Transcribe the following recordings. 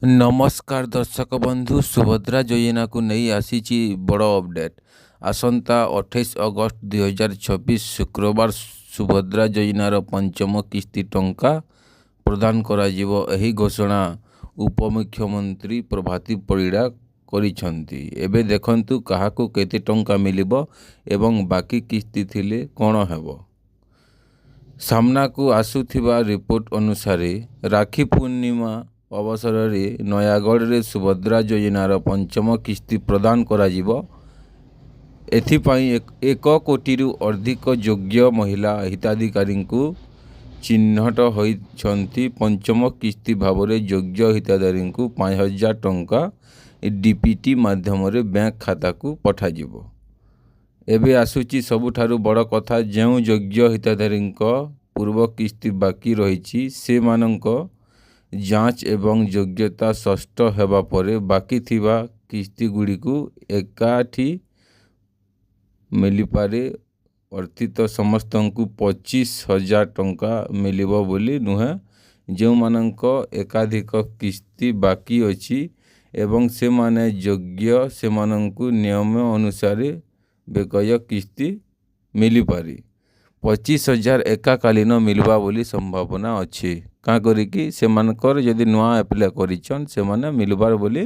नमस्कार दर्शक बंधु सुभद्रा योजना को नहीं आसी बड़ अपडेट। आसंता 28 अगस्त 2026 शुक्रवार सुभद्रा योजनार पंचम किस्ती टंका प्रदान करा जिवो। एही घोषणा उपमुख्यमंत्री प्रभाती परिड़ा करिसंती। एबे देखंतु काहाकू केते टंका मिलिबो एवं बाकी किस्ती थिले कोण हेबो। सामना को आसुथिबा रिपोर्ट अनुसार राखी पूर्णिमा अवसर में नयागढ़ रे सुभद्रा योजनार पंचम किस्ती प्रदान करा जिवो। एथिपाई 1 कोटी अधिक योग्य महिला हिताधिकारी को चिन्हट होइछंती। पंचम किस्ती भाव में योग्य हिताधिकारी को 5000 टंका डीपीटी माध्यम रे बैंक खाता को पठा जिवो। एबे आसुची सबुठारु बड़ कथा, जो योग्य हिताधिकारी पूर्व किस्ती बाकी रही से मानक जांच एवं योग्यता षष्ठ हेबा परे बाकी थिबा किस्ती गुड़ी को एकाठी मिली पारे। अर्थित समस्त को 25,000 टंका मिलिबो बोली नुहे। जो मानक एकाधिक किस्ती बाकी अछि एवं से माने योग्य से मानक नियम अनुसार बेकय किस्ती मिली पारी। 25,000 एकाकालीन मिलवा बोली संभावना अच्छी। क्या करिकी से मानकर यदि नुआ एप्लाय करिछन से माने मिलबार बोली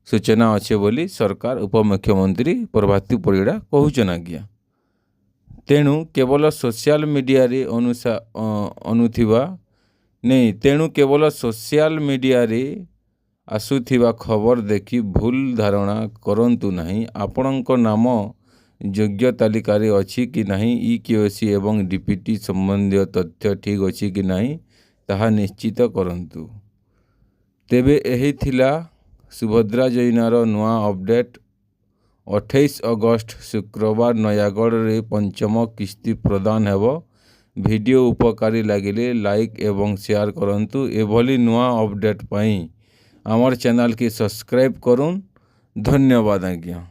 सूचना अच्छे बोली सरकार उपमुख्यमंत्री प्रभाती परिड़ा कहूचन। आज्ञा तेणु केवल सोशल मीडिया रे अनुथिबा नहीं, तेणु केवल सोशल मीडिया रे आसुथिबा खबर देखी भूल धारणा करंतु नहीं। आपणक नाम योग्य तालिकार अच्छी कि नहीं, ई-केवाईसी एवं डीपीटी संबंधी तथ्य ठीक अच्छी कि नहीं ताहा निश्चित करंतु। तेबे एही थिला सुभद्रा योजनार नुआ अपडेट। 28 अगस्त शुक्रवार नयागढ़ रे पंचम किस्ती प्रदान हेबो। वीडियो उपकारी लगिले लाइक एवं शेयर करंतु। एभली नुआ अपडेट पाई आमर चैनल की सब्सक्राइब करूँ। धन्यवाद आज्ञा।